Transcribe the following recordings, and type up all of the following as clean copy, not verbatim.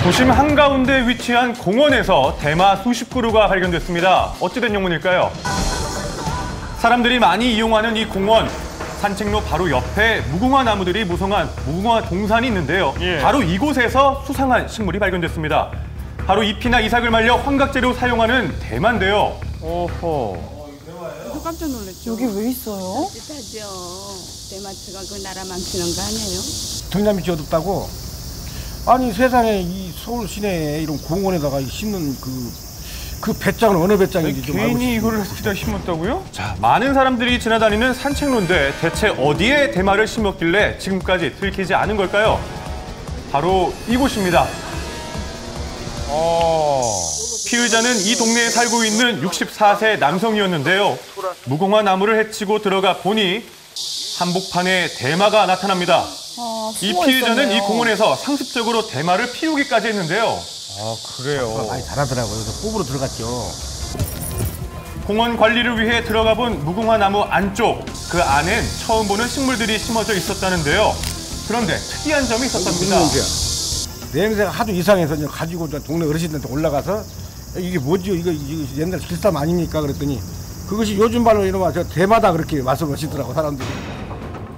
도심 한가운데 위치한 공원에서 대마 수십 그루가 발견됐습니다. 어찌된 영문일까요? 사람들이 많이 이용하는 이 공원, 산책로 바로 옆에 무궁화 나무들이 무성한 무궁화 동산이 있는데요. 바로 이곳에서 수상한 식물이 발견됐습니다. 바로 잎이나 이삭을 말려 환각재로 사용하는 대마인데요. 오호. 깜짝 놀랐죠. 여기 왜 있어요? 비싸죠. 대마초가 그 나라 망치는 거 아니에요? 등남이 어둡다고. 아니 세상에 이 서울 시내에 이런 공원에다가 심는 그 배짱은 어느 배짱인지 좀 알고 괜히 이거를 기다 심었다고요? 자, 많은 사람들이 지나다니는 산책로인데 대체 어디에 대마를 심었길래 지금까지 들키지 않은 걸까요? 바로 이곳입니다. 피의자는 이 동네에 살고 있는 64세 남성이었는데요. 무궁화 나무를 헤치고 들어가 보니 한복판에 대마가 나타납니다. 이 피의자는 이 공원에서 상습적으로 대마를 피우기까지 했는데요. 아, 그래요. 많이 잘하더라고요. 그래서 뽑으러 들어갔죠. 공원 관리를 위해 들어가 본 무궁화 나무 안쪽, 그 안엔 처음 보는 식물들이 심어져 있었다는데요. 그런데 특이한 점이 있었답니다. 냄새가 하도 이상해서 가지고 동네 어르신들한테 올라가서 이게 뭐지? 이거 옛날 길쌈 아닙니까? 그랬더니 그것이 요즘 말로 이놈아 저 대마다 그렇게 말씀하시더라고 사람들이.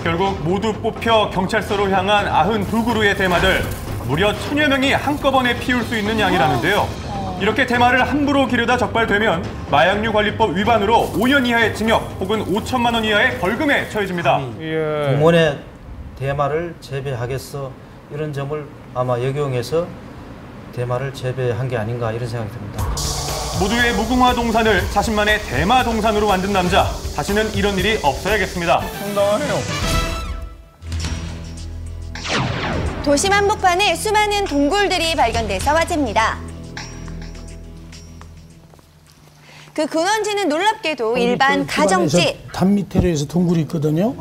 결국 모두 뽑혀 경찰서로 향한 92그루의 대마들. 무려 1000여 명이 한꺼번에 피울 수 있는 양이라는데요. 이렇게 대마를 함부로 기르다 적발되면 마약류 관리법 위반으로 5년 이하의 징역 혹은 5천만 원 이하의 벌금에 처해집니다. 공원에 대마를 재배하겠어 이런 점을 아마 역용해서 대마를 재배한 게 아닌가 이런 생각이 듭니다. 모두의 무궁화 동산을 자신만의 대마 동산으로 만든 남자. 다시는 이런 일이 없어야겠습니다. 황당하네요. 도심 한복판에 수많은 동굴들이 발견돼서 화제입니다. 그 근원지는 놀랍게도 일반 가정집. 담 밑으로 해서 동굴이 있거든요.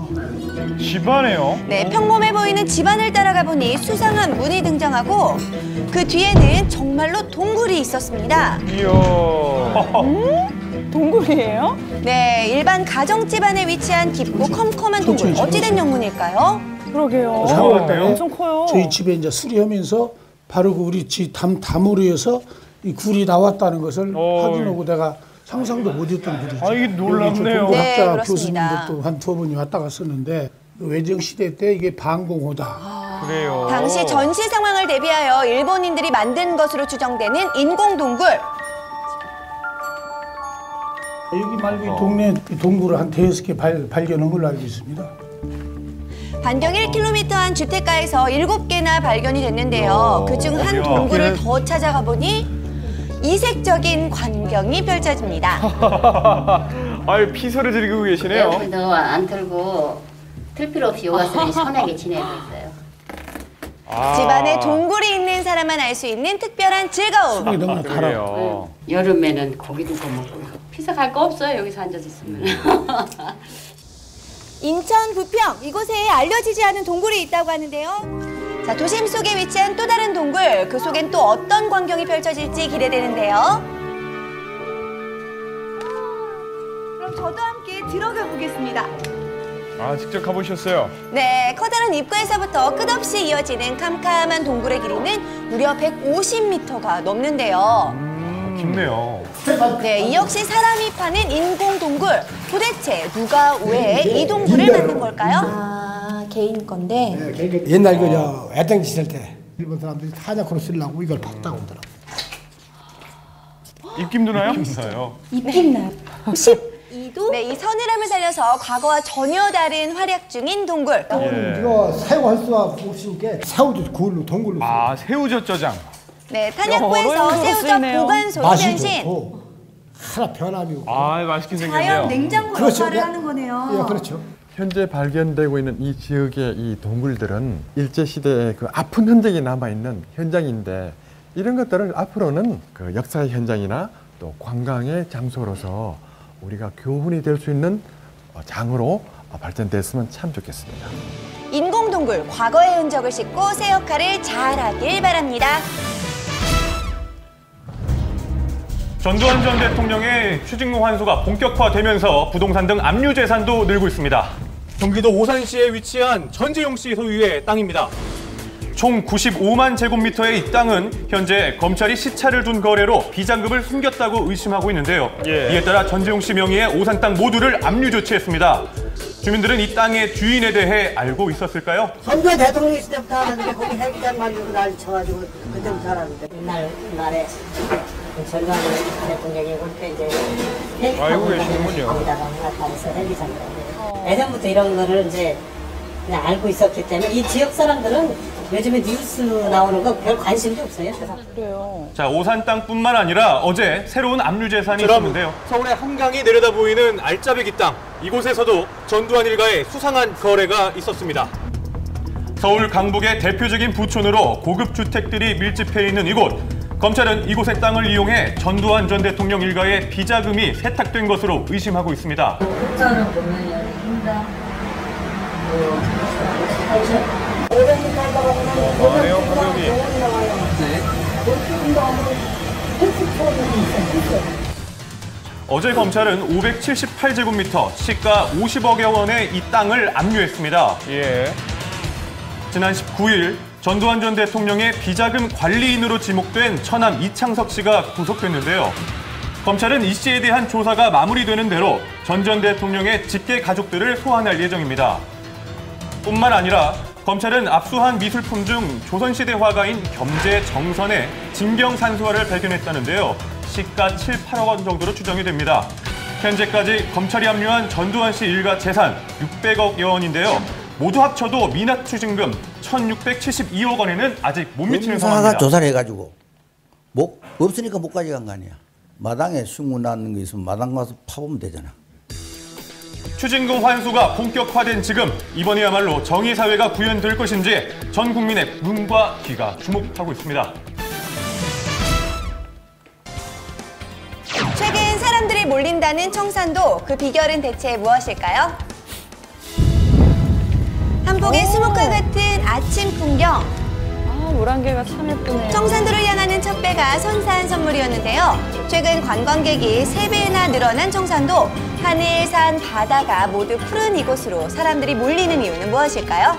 집안에요? 네, 평범해 보이는 집안을 따라가 보니 수상한 문이 등장하고 그 뒤에는 정말로 동굴이 있었습니다. 이야. 동굴이에요? 네, 일반 가정집 안에 위치한 깊고 컴컴한 동굴. 어찌된 영문일까요? 그러게요. 엄청 커요. 저희 집에 이제 수리하면서 바로 그 우리 집 담으로 해서 이 굴이 나왔다는 것을 확인하고 내가 상상도 못했던 굴이죠. 아, 이게 놀랍네요. 네, 학자 그렇습니다. 교수님도 한 2번이 왔다 갔었는데 외정 시대 때 이게 방공호다. 그래요. 당시 전시 상황을 대비하여 일본인들이 만든 것으로 추정되는 인공 동굴. 여기 말고 이 동네 이 동굴을 한 5개 발견한 걸로 알고 있습니다. 반경 1km 한 주택가에서 7개나 발견이 됐는데요. 그중 한 동굴을 더 찾아가 보니 이색적인 광경이 펼쳐집니다. 아유, 피서를 즐기고 계시네요. 에어컨도 안 틀고 틀 필요 없이 요가스를 편하게 지내고 있어요. 집안에 동굴이 있는 사람만 알 수 있는 특별한 즐거움. 수명이 너무나 달아. 그래요. 여름에는 고기도 구워 먹고 피서 갈 거 없어요. 여기서 앉아서 있으면. 인천 부평 이곳에 알려지지 않은 동굴이 있다고 하는데요. 자, 도심 속에 위치한 또 다른 동굴, 그 속엔 또 어떤 광경이 펼쳐질지 기대되는데요. 그럼 저도 함께 들어가 보겠습니다. 아, 직접 가보셨어요? 네, 커다란 입구에서부터 끝없이 이어지는 캄캄한 동굴의 길이는 무려 150m가 넘는데요. 깊네요. 네, 이 역시 사람이 파는 인공 동굴. 도대체 누가 왜 이 동굴을 만든 걸까요? 아, 개인 건데. 옛날 그 애당지 쓸 때 일본 사람들이 타자코로 쓰려고 이걸 박다고 하더라고. 입김도 나요? 입힌날 12도? 네, 이 서늘함을 살려서 과거와 전혀 다른 활약 중인 동굴. 이거 사용할 수가 없을 게 새우도 그걸로 동굴로 쓰고. 아, 새우젓 저장. 네, 탄약고에서 새우젓 보관소로 맛이 변신. 좋고 하나 변함이 없고. 아, 맛있게 자연 생겼네요. 냉장고 그렇죠. 역할을 하는 거네요. 예, 그렇죠. 현재 발견되고 있는 이 지역의 이 동굴들은 일제시대의 그 아픈 흔적이 남아있는 현장인데 이런 것들을 앞으로는 그 역사의 현장이나 또 관광의 장소로서 우리가 교훈이 될 수 있는 장으로 발전됐으면 참 좋겠습니다. 인공동굴, 과거의 흔적을 싣고 새 역할을 잘하길 바랍니다. 전두환 전 대통령의 추징금 환수가 본격화되면서 부동산 등 압류 재산도 늘고 있습니다. 경기도 오산시에 위치한 전재용 씨 소유의 땅입니다. 총 95만 제곱미터의 이 땅은 현재 검찰이 시차를 둔 거래로 비자금을 숨겼다고 의심하고 있는데요. 이에 따라 전재용 씨 명의의 오산 땅 모두를 압류 조치했습니다. 주민들은 이 땅의 주인에 대해 알고 있었을까요? 선거 대통령 있을 때부터 하는데 거기 해비장 만들고 난리 쳐가지고 그때부터 하는데 옛날에 전두환 대통령이 올 때 이제 알고 계시는군요. 거기다가 나타나서 해비장이라고 예전부터 이런 거를 이제 그냥 알고 있었기 때문에 이 지역 사람들은 요즘에 뉴스 나오는 거 별 관심도 없어요. 그래요. 자, 오산 땅뿐만 아니라 어제 새로운 압류 재산이 있었는데요. 서울의 한강이 내려다 보이는 알짜배기 땅, 이곳에서도 전두환 일가의 수상한 거래가 있었습니다. 서울 강북의 대표적인 부촌으로 고급 주택들이 밀집해 있는 이곳. 검찰은 이곳의 땅을 이용해 전두환 전 대통령 일가의 비자금이 세탁된 것으로 의심하고 있습니다. 숫자를 보면 힘다. 많네요, 가격이. 어제 검찰은 578제곱미터, 시가 50억여 원의 이 땅을 압류했습니다. 지난 19일 전두환 전 대통령의 비자금 관리인으로 지목된 처남 이창석 씨가 구속됐는데요. 검찰은 이 씨에 대한 조사가 마무리되는 대로 전 대통령의 직계 가족들을 소환할 예정입니다. 뿐만 아니라 검찰은 압수한 미술품 중 조선시대 화가인 겸재 정선의 진경산수화를 발견했다는데요. 시가 7, 8억 원 정도로 추정이 됩니다. 현재까지 검찰이 압류한 전두환 씨 일가 재산 600억여 원인데요. 모두 합쳐도 미납 추징금 1,672억 원에는 아직 못 미치는 상황입니다. 검사가 조사를 해가지고 없으니까 못 가져간 거 아니야. 마당에 신고 나는 거 있으면 마당 가서 파보면 되잖아. 추징금 환수가 본격화된 지금 이번이야말로 정의사회가 구현될 것인지 전 국민의 눈과 귀가 주목하고 있습니다. 최근 사람들이 몰린다는 청산도, 그 비결은 대체 무엇일까요? 한복의 수목화 같은 아침 풍경. 노란개가 참 예쁘네요. 청산도를 향하는 첫 배가 선사한 선물이었는데요. 최근 관광객이 3배나 늘어난 청산도, 하늘, 산, 바다가 모두 푸른 이곳으로 사람들이 몰리는 이유는 무엇일까요?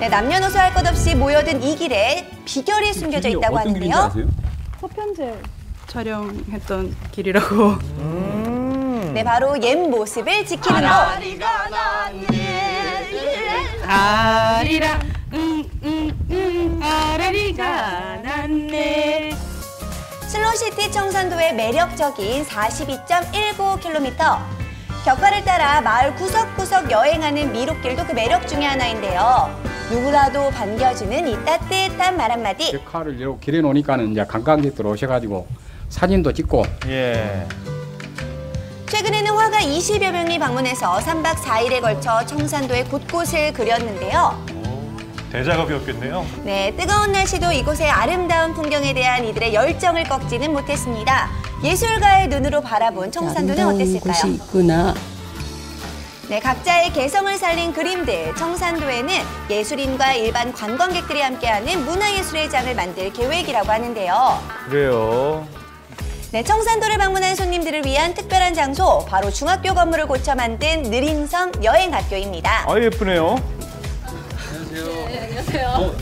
네, 남녀노소 할 것 없이 모여든 이 길에 비결이 숨겨져 있다고 하는데요. 서편제 촬영했던 길이라고. 네, 바로 옛 모습을 지키는 것. 아리라 아라리가 났네. 슬로시티 청산도의 매력적인 42.19km. 격파를 따라 마을 구석구석 여행하는 미로길도 그 매력 중에 하나인데요. 누구라도 반겨주는 이 따뜻한 말 한마디. 격파를 이렇게 길에 놓으니까는 이제 관광객들 오셔가지고 사진도 찍고. 최근에는 화가 20여 명이 방문해서 3박 4일에 걸쳐 청산도의 곳곳을 그렸는데요. 대작업이었겠네요. 네, 뜨거운 날씨도 이곳의 아름다운 풍경에 대한 이들의 열정을 꺾지는 못했습니다. 예술가의 눈으로 바라본 청산도는 어땠을까요? 곳이 있구나. 네, 각자의 개성을 살린 그림들. 청산도에는 예술인과 일반 관광객들이 함께하는 문화예술의 장을 만들 계획이라고 하는데요. 그래요. 네, 청산도를 방문한 손님들을 위한 특별한 장소, 바로 중학교 건물을 고쳐 만든 느린섬 여행학교입니다. 예쁘네요. 안녕하세요.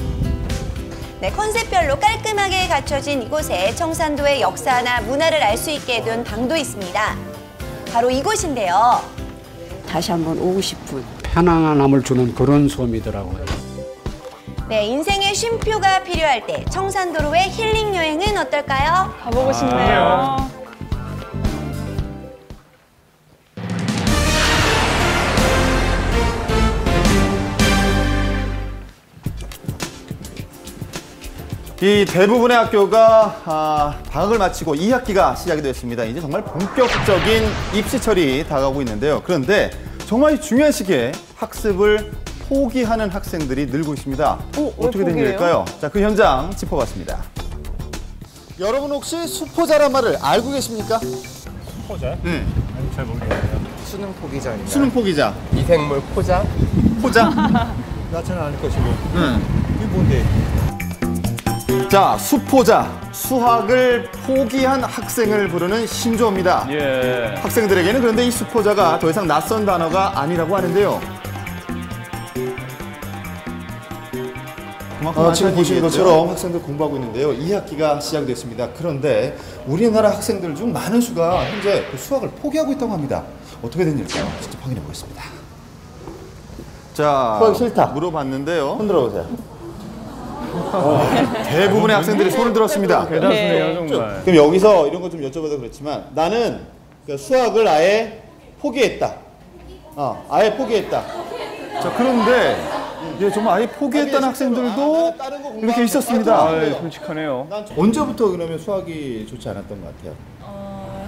네, 컨셉별로 깔끔하게 갖춰진 이곳에 청산도의 역사나 문화를 알 수 있게 해둔 방도 있습니다. 바로 이곳인데요. 다시 한번 오고 싶은. 편안함을 주는 그런 섬이더라고요. 네, 인생의 쉼표가 필요할 때 청산도로의 힐링 여행은 어떨까요? 가보고 싶네요. 이 대부분의 학교가 방학을 마치고 2학기가 시작이 됐습니다. 이제 정말 본격적인 입시철이 다가오고 있는데요. 그런데 정말 중요한 시기에 학습을 포기하는 학생들이 늘고 있습니다. 어떻게 된 일일까요? 자, 그 현장 짚어봤습니다. 여러분 혹시 수포자란 말을 알고 계십니까? 수포자? 네. 아니, 잘 모르겠어요. 수능 포기자입니다. 수능 포기자. 미생물 포자? 포자? 나 잘 알 것이고. 이게 뭔데? 자, 수포자. 수학을 포기한 학생을 부르는 신조어입니다. 학생들에게는 그런데 이 수포자가 더 이상 낯선 단어가 아니라고 하는데요. 지금 보시는 것처럼 학생들 공부하고 있는데요. 2학기가 시작됐습니다. 그런데 우리나라 학생들 중 많은 수가 현재 그 수학을 포기하고 있다고 합니다. 어떻게 된 일일까요? 직접 확인해 보겠습니다. 자, 수학 싫다 물어봤는데요. 손 들어보세요. 대부분의 학생들이 손을 들었습니다. 대단하네요, 정말. 그럼 여기서 이런 거 좀 여쭤봐도 그렇지만 나는 그 수학을 아예 포기했다. 아예 포기했다. 자, 그런데 정말 아예 포기했다는 학생들도 이렇게 있었습니다. 솔직하네요. 언제부터 그러면 수학이 좋지 않았던 것 같아요?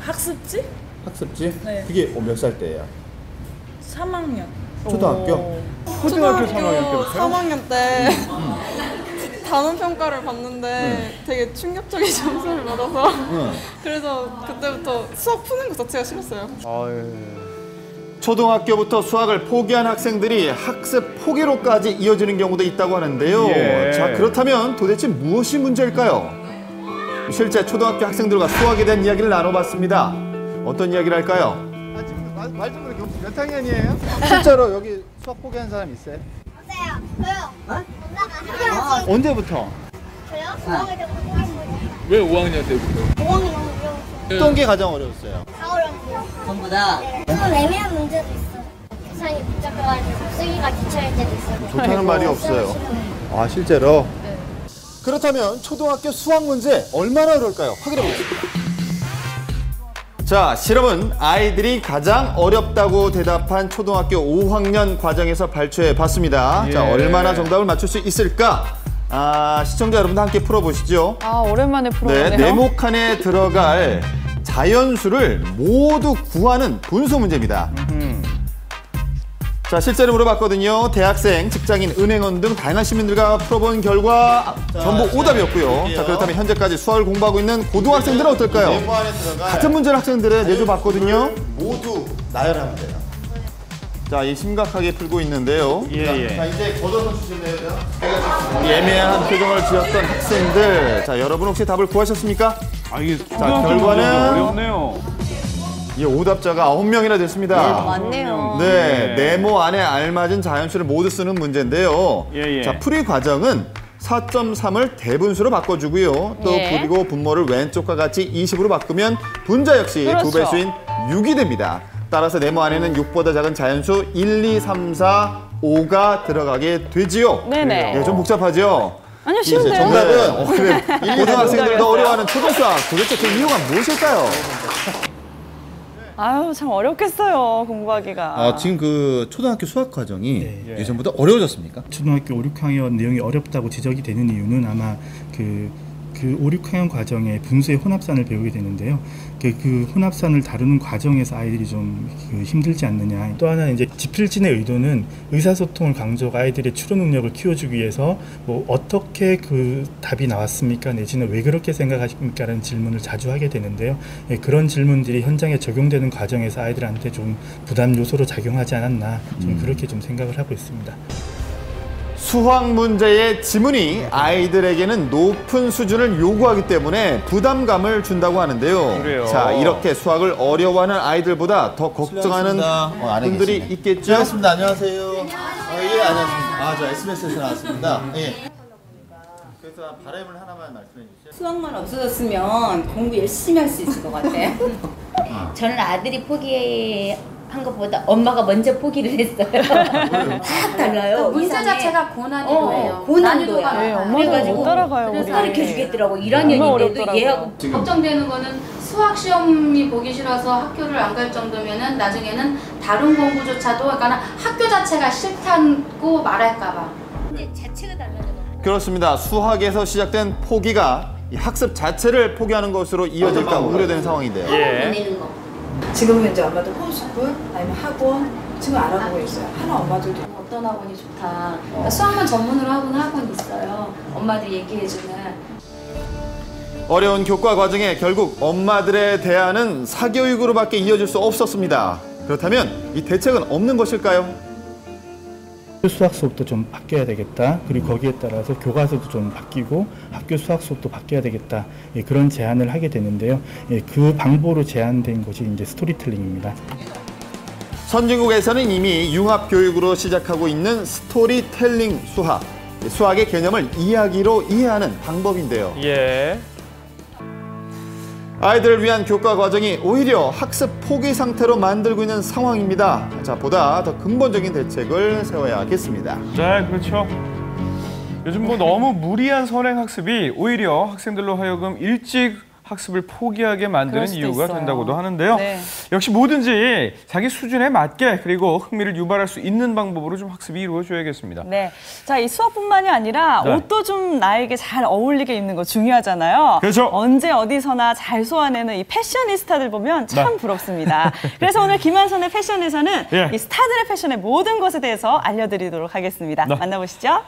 학습지? 학습지? 네. 그게 몇 살 때예요? 3학년. 초등학교? 초등학교 3학년 때부터요? 3학년 때 단원 평가를 봤는데 되게 충격적인 점수를 받아서 그래서 그때부터 수학 푸는 것 자체가 싫었어요. 초등학교부터 수학을 포기한 학생들이 학습 포기로까지 이어지는 경우도 있다고 하는데요. 자, 그렇다면 도대체 무엇이 문제일까요? 실제 초등학교 학생들과 수학에 대한 이야기를 나눠봤습니다. 어떤 이야기를 할까요? 말 좀 그렇게 몇 학년이에요? 실제로 여기 수학 포기한 사람 있어요? 저요. 언제부터? 저요? 5학년 때부터 포기한 거예요. 왜 5학년 때부터? 5학년 너무 어려웠어요. 어떤 게 가장 어려웠어요? 다 어려웠어요. 전부 다. 조금 애매한 문제도 있어요. 계산이 복잡해가지고 쓰기가 귀찮을 때도 있어요. 좋다는 말이 없어요. 아, 실제로? 네. 그렇다면 초등학교 수학 문제 얼마나 어려울까요? 확인해 보겠습니다. 자, 실험은 아이들이 가장 어렵다고 대답한 초등학교 5학년 과정에서 발췌해 봤습니다. 자, 얼마나 정답을 맞출 수 있을까? 시청자 여러분도 함께 풀어보시죠. 오랜만에 풀어보네요. 네, 네모칸에 들어갈 자연수를 모두 구하는 분수 문제입니다. 자, 실제로 물어봤거든요. 대학생, 직장인, 은행원 등 다양한 시민들과 풀어본 결과 전부 오답이었고요. 자, 그렇다면 현재까지 수학을 공부하고 있는 고등학생들은 어떨까요? 네모 안에 들어갈 같은 문제를 학생들의 내줘봤거든요. 모두 나열하면 돼요. 자, 이 심각하게 풀고 있는데요. 자, 이제 걷어서 주실래요? 예매한 표정을 지었던 학생들. 자, 여러분 혹시 답을 구하셨습니까? 이게 자, 결과는 어렵네요. 이 오답자가 9명이나 됐습니다. 맞네요. 네, 네모 안에 알맞은 자연수를 모두 쓰는 문제인데요. 자, 풀이 과정은 4.3을 대분수로 바꿔주고요. 또 그리고 분모를 왼쪽과 같이 20으로 바꾸면 분자 역시 두 배수인 6이 됩니다. 따라서 네모 안에는 6보다 작은 자연수 1, 2, 3, 4, 5가 들어가게 되지요. 네네. 네, 좀 복잡하죠? 아니요, 쉬운데요. 정답은 그래. 고등학생들도 어려워하는 초등수학. 도대체 그 이유가 무엇일까요? 아유, 참 어렵겠어요, 공부하기가. 지금 그 초등학교 수학 과정이 예전보다 어려워졌습니까? 초등학교 5, 6학년 내용이 어렵다고 지적이 되는 이유는 아마 그 5, 6학년 과정에 분수의 혼합산을 배우게 되는데요. 그 혼합산을 다루는 과정에서 아이들이 좀 힘들지 않느냐. 또 하나는 이제 지필진의 의도는 의사소통을 강조하고 아이들의 추론 능력을 키워주기 위해서 뭐 어떻게 그 답이 나왔습니까? 내지는 왜 그렇게 생각하십니까? 라는 질문을 자주 하게 되는데요. 그런 질문들이 현장에 적용되는 과정에서 아이들한테 좀 부담 요소로 작용하지 않았나. 좀 그렇게 좀 생각을 하고 있습니다. 수학 문제의 지문이 아이들에게는 높은 수준을 요구하기 때문에 부담감을 준다고 하는데요. 그래요. 자, 이렇게 수학을 어려워하는 아이들보다 더 걱정하는 분들이 있겠죠? 반갑습니다. 안녕하세요. 예, 안녕하십니까. 저 SBS에서 나왔습니다. 예. 그래서 바람을 하나만 말씀해 주시죠. 수학만 없어졌으면 공부 열심히 할 수 있을 것 같아요. 저는 아들이 포기한 것보다 엄마가 먼저 포기를 했어요. 확 달라요. 문제 이상해. 자체가 고난이도예요. 고난이도가. 네, 엄마도 못 따라가요. 그래서 우리. 가르쳐 주겠더라고. 1학년인데도 얘하고. 걱정되는 거는 수학 시험이 보기 싫어서 학교를 안 갈 정도면은 나중에는 다른 공부조차도 그러니까 학교 자체가 싫다고 말할까 봐. 근데 자체가 달라져. 그렇습니다. 수학에서 시작된 포기가 이 학습 자체를 포기하는 것으로 이어질까 우려되는 상황인데요. 지금은 이제 엄마도 홈스쿨 아니면 학원 지금 알아보고 있어요. 하나 엄마들도 어떤 학원이 좋다. 그러니까 수학만 전문으로 하는 학원이 있어요. 엄마들이 얘기해주는. 어려운 교과 과정에 결국 엄마들의 대안은 사교육으로밖에 이어질 수 없었습니다. 그렇다면 이 대책은 없는 것일까요? 수학 수업도 좀 바뀌어야 되겠다. 그리고 거기에 따라서 교과서도 좀 바뀌고 학교 수학 수업도 바뀌어야 되겠다. 그런 제안을 하게 되는데요. 그 방법으로 제안된 것이 이제 스토리텔링입니다. 선진국에서는 이미 융합 교육으로 시작하고 있는 스토리텔링 수학. 수학의 개념을 이야기로 이해하는 방법인데요. 예. 아이들을 위한 교과 과정이 오히려 학습 포기 상태로 만들고 있는 상황입니다. 자, 보다 더 근본적인 대책을 세워야겠습니다. 네, 그렇죠. 요즘 뭐 너무 무리한 선행 학습이 오히려 학생들로 하여금 일찍 학습을 포기하게 만드는 이유가 있어요. 된다고도 하는데요. 네. 역시 뭐든지 자기 수준에 맞게 그리고 흥미를 유발할 수 있는 방법으로 좀 학습이 이루어져야겠습니다. 네. 자, 이 수업뿐만이 아니라 네. 옷도 좀 나에게 잘 어울리게 입는 거 중요하잖아요. 그렇죠. 언제 어디서나 잘 소화내는 이 패셔니스타들 보면 참 네. 부럽습니다. 그래서 오늘 김한선의 패션에서는 예. 이 스타들의 패션의 모든 것에 대해서 알려드리도록 하겠습니다. 네. 만나보시죠.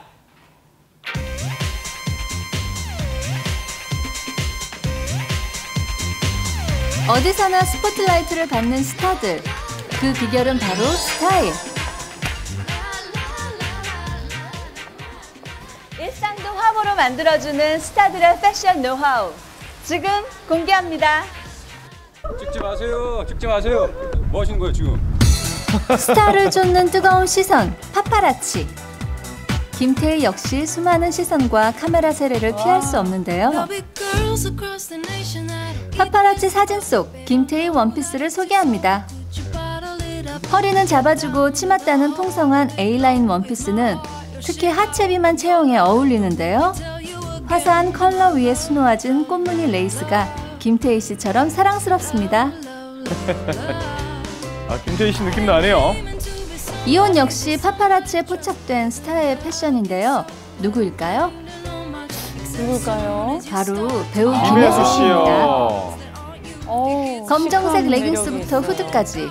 어디서나 스포트라이트를 받는 스타들. 그 비결은 바로 스타일. 일상도 화보로 만들어주는 스타들의 패션 노하우. 지금 공개합니다. 찍지 마세요. 찍지 마세요. 뭐 하시는 거예요, 지금? 스타를 쫓는 뜨거운 시선, 파파라치. 김태희 역시 수많은 시선과 카메라 세례를 피할 수 없는데요. 파파라치 사진 속 김태희 원피스를 소개합니다. 허리는 잡아주고 치맛다는 풍성한 A라인 원피스는 특히 하체 비만 체형에 어울리는데요. 화사한 컬러 위에 수놓아진 꽃무늬 레이스가 김태희 씨처럼 사랑스럽습니다. 아, 김태희 씨 느낌 나네요. 이 옷 역시 파파라치에 포착된 스타의 패션인데요. 누구일까요? 누굴까요? 바로 배우 김혜수 김혜수 씨요. 씨입니다. 검정색 레깅스부터 후드까지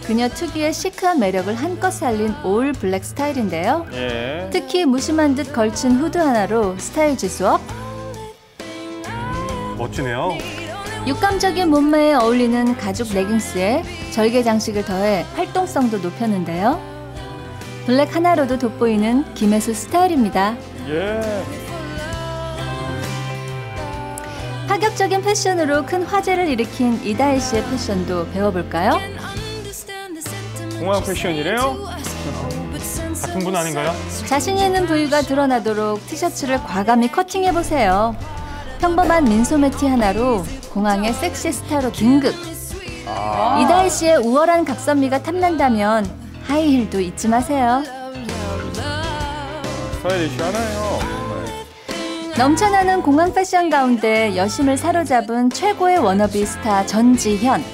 그녀 특유의 시크한 매력을 한껏 살린 올 블랙 스타일인데요. 예. 특히 무심한 듯 걸친 후드 하나로 스타일 지수업. 멋지네요. 육감적인 몸매에 어울리는 가죽 레깅스에 절개 장식을 더해 활동성도 높였는데요. 블랙 하나로도 돋보이는 김혜수 스타일입니다. 예. 파격적인 패션으로 큰 화제를 일으킨 이다혜 씨의 패션도 배워볼까요? 공항 패션이래요? 같은 분 아닌가요? 자신이 있는 부위가 드러나도록 티셔츠를 과감히 커팅해보세요. 평범한 민소매 티 하나로 공항의 섹시 스타로 긴급. 이다혜 씨의 우월한 각선미가 탐난다면 하이힐도 잊지 마세요. 스타일리시 하나요. 넘쳐나는 공항 패션 가운데 여심을 사로잡은 최고의 워너비 스타 전지현.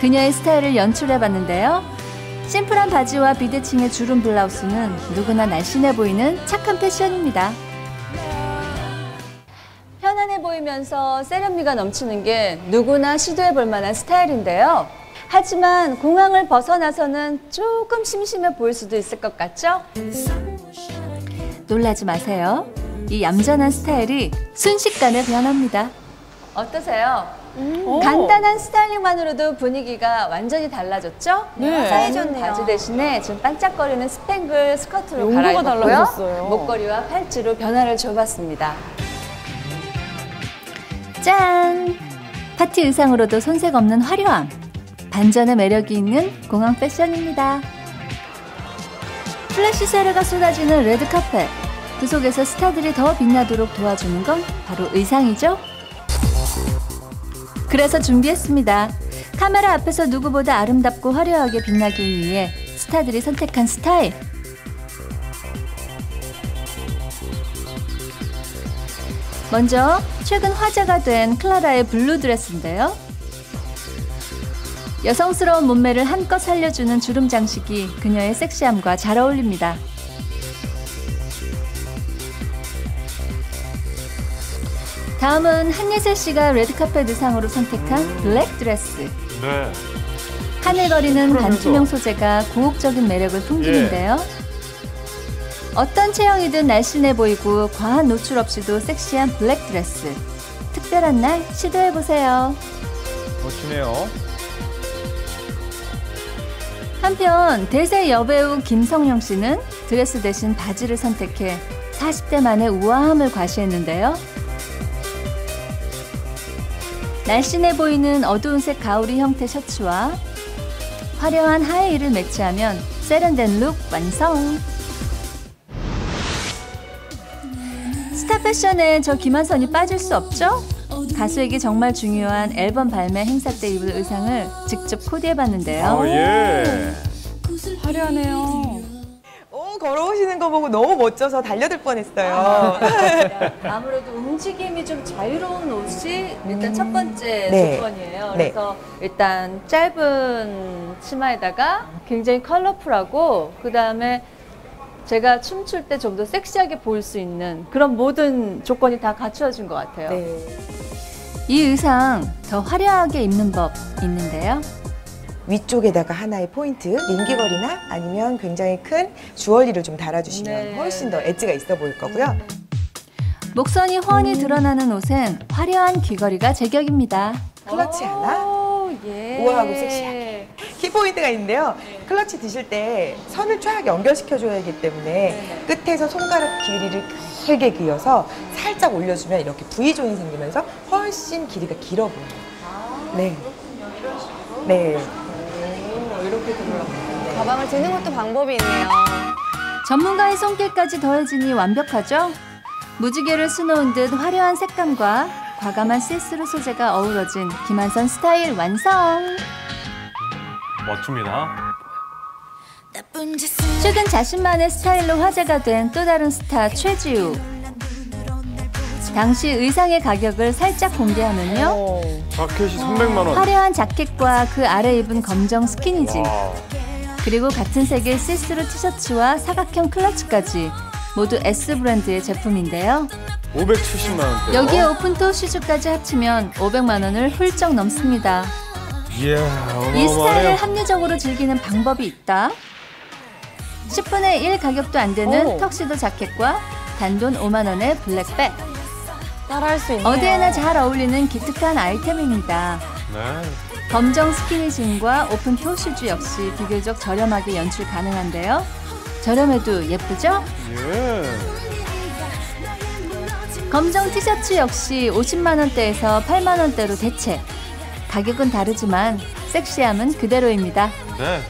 그녀의 스타일을 연출해봤는데요. 심플한 바지와 비대칭의 주름 블라우스는 누구나 날씬해 보이는 착한 패션입니다. 편안해 보이면서 세련미가 넘치는 게 누구나 시도해볼 만한 스타일인데요. 하지만 공항을 벗어나서는 조금 심심해 보일 수도 있을 것 같죠? 놀라지 마세요. 이 얌전한 스타일이 순식간에 변합니다. 어떠세요? 간단한 스타일링만으로도 분위기가 완전히 달라졌죠? 네. 사이좋네요. 바지 대신에 좀 반짝거리는 스팽글 스커트로 용도가 갈아입었고요. 달라졌어요. 목걸이와 팔찌로 변화를 줘봤습니다. 짠! 파티 의상으로도 손색 없는 화려함. 반전의 매력이 있는 공항 패션입니다. 플래시 세례가 쏟아지는 레드카펫. 그 속에서 스타들이 더 빛나도록 도와주는 건 바로 의상이죠. 그래서 준비했습니다. 카메라 앞에서 누구보다 아름답고 화려하게 빛나기 위해 스타들이 선택한 스타일. 먼저 최근 화제가 된 클라라의 블루 드레스인데요. 여성스러운 몸매를 한껏 살려주는 주름 장식이 그녀의 섹시함과 잘 어울립니다. 다음은 한예슬 씨가 레드카펫 의상으로 선택한 블랙 드레스. 네. 하늘거리는 반투명 소재가 고혹적인 매력을 풍기는데요. 어떤 체형이든 날씬해 보이고 과한 노출 없이도 섹시한 블랙 드레스. 특별한 날 시도해보세요. 멋지네요. 한편 대세 여배우 김성령 씨는 드레스 대신 바지를 선택해 40대 만의 우아함을 과시했는데요. 날씬해 보이는 어두운 색 가우리 형태 셔츠와 화려한 하이힐을 매치하면 세련된 룩 완성! 패션에 저 김한선이 빠질 수 없죠? 가수에게 정말 중요한 앨범 발매 행사 때 입을 의상을 직접 코디해봤는데요. 예. 화려하네요. 걸어오시는 거 보고 너무 멋져서 달려들 뻔했어요. 아무래도 움직임이 좀 자유로운 옷이 일단 첫 번째 네. 조건이에요. 네. 그래서 일단 짧은 치마에다가 굉장히 컬러풀하고 그다음에 제가 춤출 때 좀 더 섹시하게 보일 수 있는 그런 모든 조건이 다 갖추어진 것 같아요. 네. 이 의상 더 화려하게 입는 법 있는데요. 위쪽에다가 하나의 포인트, 링귀걸이나 아니면 굉장히 큰 주얼리를 좀 달아주시면 훨씬 더 엣지가 있어 보일 거고요. 목선이 훤히 드러나는 옷엔 화려한 귀걸이가 제격입니다. 클러치 하나, 우아하고 섹시하게. 키포인트가 있는데요. 클러치 드실 때 선을 쫙 연결시켜줘야 하기 때문에 끝에서 손가락 길이를 길게 그어서 살짝 올려주면 이렇게 V존이 생기면서 훨씬 길이가 길어 보여요. 네. 네. 이렇게 들어가요. 가방을 드는 것도 방법이 있네요. 전문가의 손길까지 더해지니 완벽하죠? 무지개를 수놓은 듯 화려한 색감과 과감한 시스루 소재가 어우러진 김한선 스타일 완성! 멋집니다. 최근 자신만의 스타일로 화제가 된 또 다른 스타 최지우. 당시 의상의 가격을 살짝 공개하면요. 자켓이 300만 원. 화려한 자켓과 그 아래 입은 검정 스키니진. 그리고 같은 색의 시스루 티셔츠와 사각형 클러치까지 모두 S 브랜드의 제품인데요. 570만 원대. 여기에 오픈토 슈즈까지 합치면 500만 원을 훌쩍 넘습니다. 이야, 이 스타일을 합리적으로 즐기는 방법이 있다. 10분의 1 가격도 안 되는 턱시도 자켓과 단돈 5만 원의 블랙백. 따라할 수 있네요. 어디에나 잘 어울리는 기특한 아이템입니다. 네. 검정 스키니진과 오픈 토 슈즈 역시 비교적 저렴하게 연출 가능한데요. 저렴해도 예쁘죠? 예. 검정 티셔츠 역시 50만 원대에서 8만 원대로 대체. 가격은 다르지만 섹시함은 그대로입니다. 네.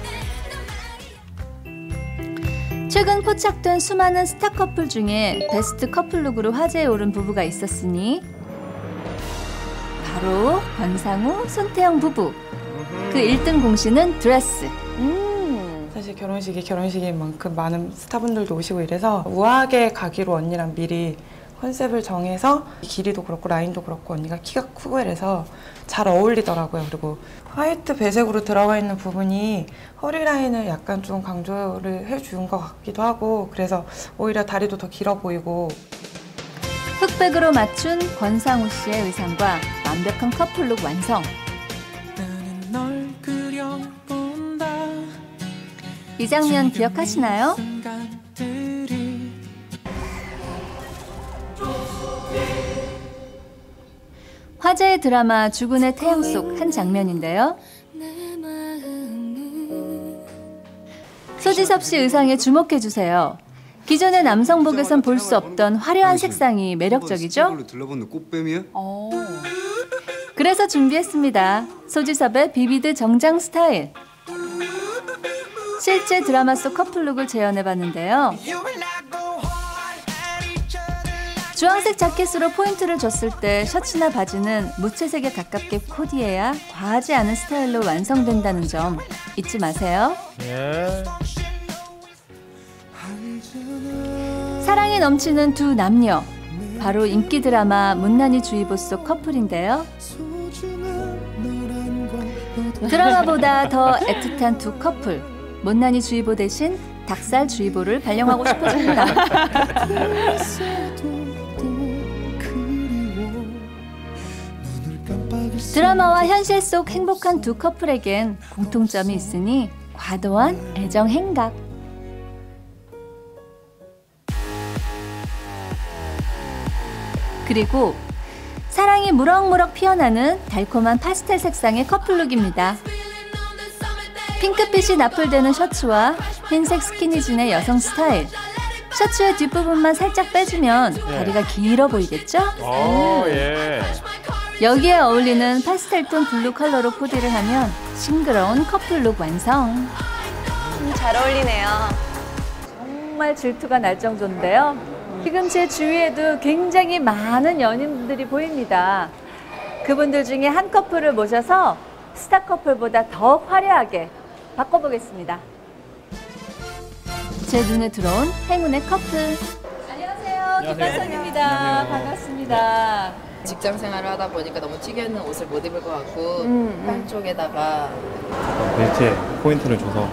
최근 포착된 수많은 스타 커플 중에 베스트 커플룩으로 화제에 오른 부부가 있었으니 바로 권상우, 손태영 부부. 그 1등 공신은 드레스. 사실 결혼식인 만큼 많은 스타분들도 오시고 이래서 우아하게 가기로 언니랑 미리 컨셉을 정해서 길이도 그렇고 라인도 그렇고 언니가 키가 크고 이래서 잘 어울리더라고요. 그리고 화이트 배색으로 들어가 있는 부분이 허리 라인을 약간 좀 강조를 해준 것 같기도 하고 그래서 오히려 다리도 더 길어 보이고. 흑백으로 맞춘 권상우 씨의 의상과 완벽한 커플룩 완성. 이 장면 기억하시나요? 화제의 드라마 주군의 태양 속 한 장면인데요. 소지섭 씨 의상에 주목해주세요. 기존의 남성복에선 볼 수 없던 화려한 색상이 매력적이죠? 들러붙는 꽃뱀이야? 그래서 준비했습니다. 소지섭의 비비드 정장 스타일. 실제 드라마 속 커플룩을 재현해봤는데요. 주황색 자켓으로 포인트를 줬을 때 셔츠나 바지는 무채색에 가깝게 코디해야 과하지 않은 스타일로 완성된다는 점 잊지 마세요. 예. 사랑이 넘치는 두 남녀. 바로 인기 드라마 문난이 주의보 속 커플인데요. 드라마보다 더 애틋한 두 커플. 못난이 주의보 대신 닭살 주의보를 발령하고 싶어집니다. 드라마와 현실 속 행복한 두 커플에겐 공통점이 있으니 과도한 애정 행각. 그리고 사랑이 무럭무럭 피어나는 달콤한 파스텔 색상의 커플룩입니다. 핑크빛이 나풀되는 셔츠와 흰색 스키니진의 여성 스타일. 셔츠의 뒷부분만 살짝 빼주면 다리가 길어 보이겠죠? 예. 여기에 어울리는 파스텔톤 블루 컬러로 코디를 하면 싱그러운 커플룩 완성. 잘 어울리네요. 정말 질투가 날 정도인데요. 지금 제 주위에도 굉장히 많은 연인분들이 보입니다. 그분들 중에 한 커플을 모셔서 스타 커플보다 더 화려하게 바꿔보겠습니다. 제 눈에 들어온 행운의 커플. 안녕하세요. 김한선입니다. 반갑습니다. 직장 생활을 하다 보니까 너무 튀겨있는 옷을 못 입을 것 같고 한쪽에다가 벨트에 포인트를 줘서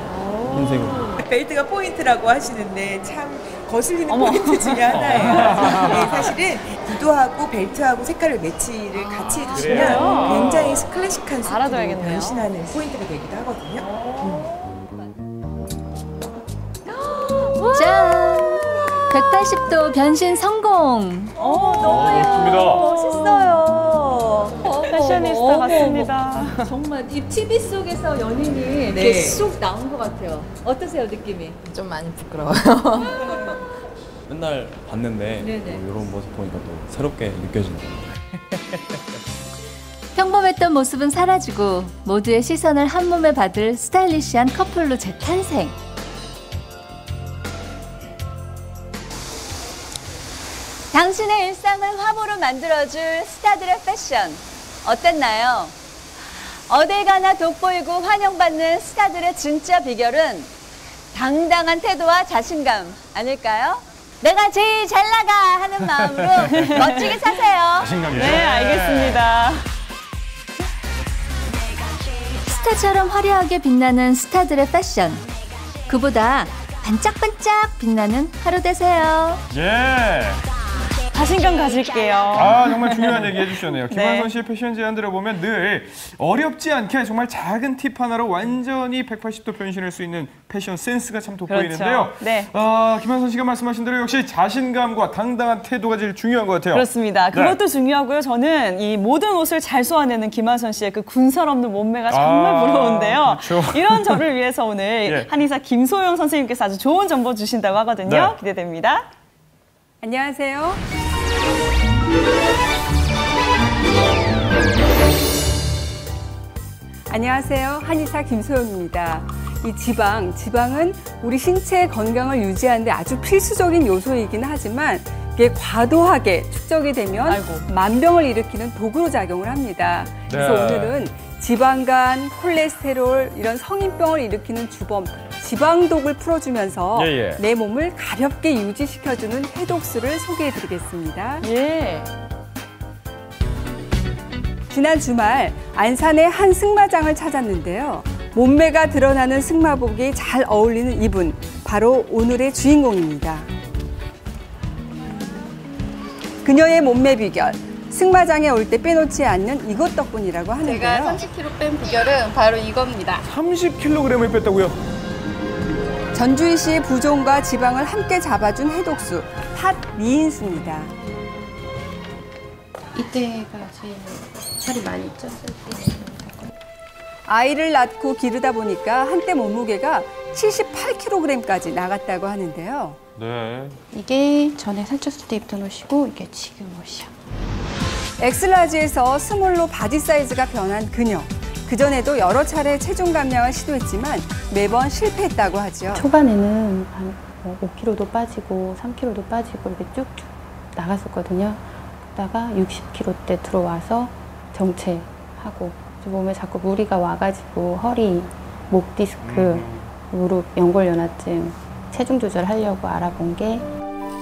흰색으로. 벨트가 포인트라고 하시는데 참 거슬리는 포인트 중에 하나예요. 네, 사실은 구두하고 벨트하고 색깔을 매치를 같이 해주시면 굉장히 클래식한 수트로 변신하는 포인트가 되기도 하거든요. 짠! 180도 변신 성공! 너무 예뻐요. 멋있어요. 패셔니스타 같습니다. 정말 이 TV 속에서 연인이 이렇게 쑥 나온 것 같아요. 어떠세요, 느낌이? 좀 많이 부끄러워요. 맨날 봤는데 이런 모습 보니까 또 새롭게 느껴지네요. 평범했던 모습은 사라지고 모두의 시선을 한 몸에 받을 스타일리시한 커플로 재탄생. 당신의 일상을 화보로 만들어줄 스타들의 패션 어땠나요? 어딜 가나 돋보이고 환영받는 스타들의 진짜 비결은 당당한 태도와 자신감 아닐까요? 내가 제일 잘 나가 하는 마음으로 멋지게 사세요. 자신감이죠. 네, 알겠습니다. 스타처럼 화려하게 빛나는 스타들의 패션. 그보다 반짝반짝 빛나는 하루 되세요. 예. 자신감 가질게요. 아, 정말 중요한 얘기 해주셨네요. 김한선 씨의 패션 제안 들어보면 늘 어렵지 않게 정말 작은 팁 하나로 완전히 180도 변신할 수 있는 패션 센스가 참 돋보이는데요. 네. 김한선 씨가 말씀하신 대로 역시 자신감과 당당한 태도가 제일 중요한 것 같아요. 그렇습니다. 그것도 중요하고요. 저는 이 모든 옷을 잘 소화내는 김한선 씨의 그 군살 없는 몸매가 정말 부러운데요. 그렇죠. 이런 저를 위해서 오늘 한의사 김소영 선생님께서 아주 좋은 정보 주신다고 하거든요. 기대됩니다. 안녕하세요. 안녕하세요. 한의사 김소영입니다. 이 지방은 우리 신체의 건강을 유지하는 데 아주 필수적인 요소이긴 하지만 이게 과도하게 축적이 되면 만병을 일으키는 도구로 작용을 합니다. 그래서 오늘은 지방간, 콜레스테롤 이런 성인병을 일으키는 주범 지방독을 풀어주면서 내 몸을 가볍게 유지시켜주는 해독수를 소개해드리겠습니다. 지난 주말 안산의 한 승마장을 찾았는데요. 몸매가 드러나는 승마복이 잘 어울리는 이분, 바로 오늘의 주인공입니다. 그녀의 몸매 비결, 승마장에 올 때 빼놓지 않는 이것 덕분이라고 하는데요. 제가 30kg 뺀 비결은 바로 이겁니다. 30kg을 뺐다고요? 전주희씨의 부종과 지방을 함께 잡아준 해독수, 팥 미인수입니다. 이때가 제일 살이 많이 쪘을 때. 아이를 낳고 기르다 보니까 한때 몸무게가 78kg까지 나갔다고 하는데요. 네. 이게 전에 살쪘을 때 입던 옷이고 이게 지금 옷이야. 엑스라지에서 스몰로 바디 사이즈가 변한 그녀. 그전에도 여러 차례 체중 감량을 시도했지만 매번 실패했다고 하죠. 초반에는 한 5kg도 빠지고 3kg도 빠지고 이렇게 쭉쭉 나갔었거든요. 그러다가 60kg대 들어와서 정체하고 몸에 자꾸 무리가 와가지고 허리, 목 디스크, 무릎, 연골연화증 체중 조절하려고 알아본 게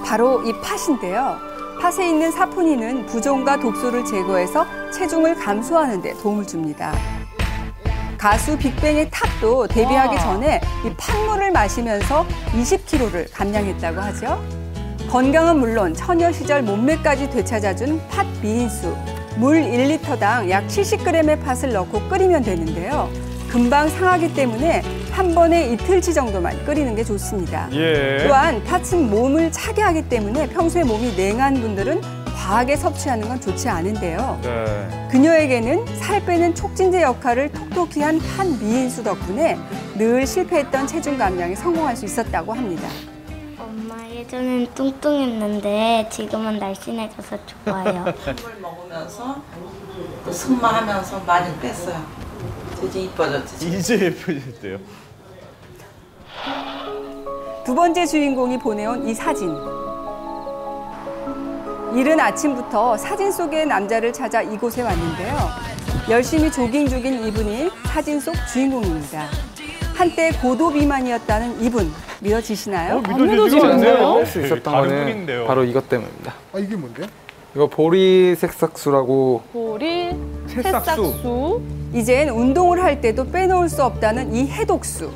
바로 이 팥인데요. 팥에 있는 사포닌은 부종과 독소를 제거해서 체중을 감소하는 데 도움을 줍니다. 가수 빅뱅의 탑도 데뷔하기 전에 이 팥물을 마시면서 20kg를 감량했다고 하죠. 건강은 물론 처녀 시절 몸매까지 되찾아준 팥 미인수. 물 1리터당 약 70g의 팥을 넣고 끓이면 되는데요. 금방 상하기 때문에 한 번에 이틀치 정도만 끓이는 게 좋습니다. 또한 팥은 몸을 차게 하기 때문에 평소에 몸이 냉한 분들은 과하게 섭취하는 건 좋지 않은데요. 그녀에게는 살 빼는 촉진제 역할을 톡톡히 한 팥 미인수 덕분에 늘 실패했던 체중 감량에 성공할 수 있었다고 합니다. 엄마 예전엔 뚱뚱했는데 지금은 날씬해져서 좋아요. 술 먹으면서 또 승마하면서 많이 뺐어요. 이제 이뻐졌지. 이제 예뻐졌대요. 두 번째 주인공이 보내온 이 사진. 이른 아침부터 사진 속의 남자를 찾아 이곳에 왔는데요. 열심히 조깅 중인 이분이 사진 속 주인공입니다. 한때 고도 비만이었다는 이분, 믿어지시나요? 안 믿어지는데요? 할 수 있었던 다른 거는 분인데요. 바로 이것 때문입니다. 아, 이게 뭔데요? 이거 보리 색삭수라고. 보리 새싹수. 새싹수. 이젠 운동을 할 때도 빼놓을 수 없다는 이 해독수.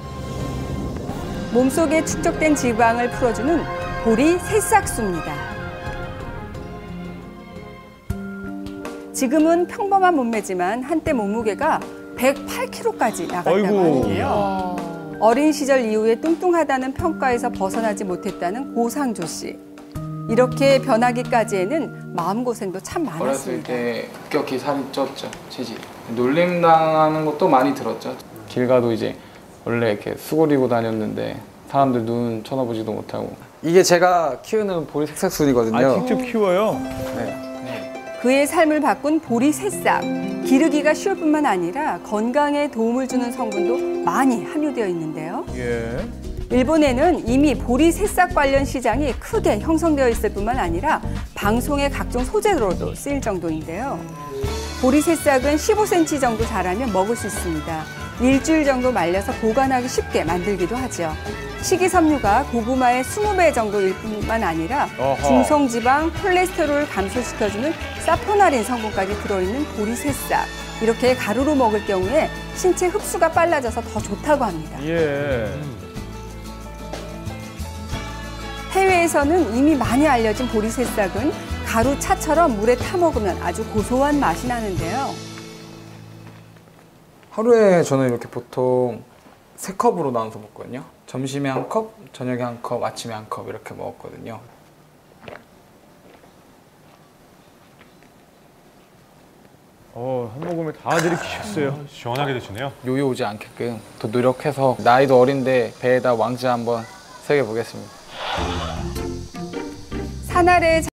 몸속에 축적된 지방을 풀어주는 보리 새싹수입니다. 지금은 평범한 몸매지만 한때 몸무게가 108kg까지 나갔다고 하는데요. 어린 시절 이후에 뚱뚱하다는 평가에서 벗어나지 못했다는 고상조 씨. 이렇게 변하기까지에는 마음고생도 참 어렸을 많았습니다. 때 급격히 살이 쪘죠, 체질이. 놀림당하는 것도 많이 들었죠. 길 가도 이제 원래 이렇게 수고리고 다녔는데 사람들 눈 쳐다보지도 못하고. 이게 제가 키우는 보리 색삭순이거든요. 아, 직접 키워요? 네. 그의 삶을 바꾼 보리 새싹. 기르기가 쉬울 뿐만 아니라 건강에 도움을 주는 성분도 많이 함유되어 있는데요. 예. 일본에는 이미 보리 새싹 관련 시장이 크게 형성되어 있을 뿐만 아니라 방송의 각종 소재로도 쓰일 정도인데요. 보리 새싹은 15cm 정도 자라면 먹을 수 있습니다. 일주일 정도 말려서 보관하기 쉽게 만들기도 하죠. 식이섬유가 고구마의 20배 정도일 뿐만 아니라 중성지방, 콜레스테롤을 감소시켜주는 사포나린 성분까지 들어있는 보리 새싹. 이렇게 가루로 먹을 경우에 신체 흡수가 빨라져서 더 좋다고 합니다. 예. 해외에서는 이미 많이 알려진 보리 새싹은 가루 차처럼 물에 타 먹으면 아주 고소한 맛이 나는데요. 하루에 저는 이렇게 보통 3컵으로 나눠서 먹거든요. 점심에 1컵, 저녁에 1컵, 아침에 1컵 이렇게 먹었거든요. 한 모금에 다 들이키셨어요. 시원하게 드시네요. 요요 오지 않게끔 더 노력해서 나이도 어린데 배에다 왕자 한번 새겨보겠습니다. 산 아래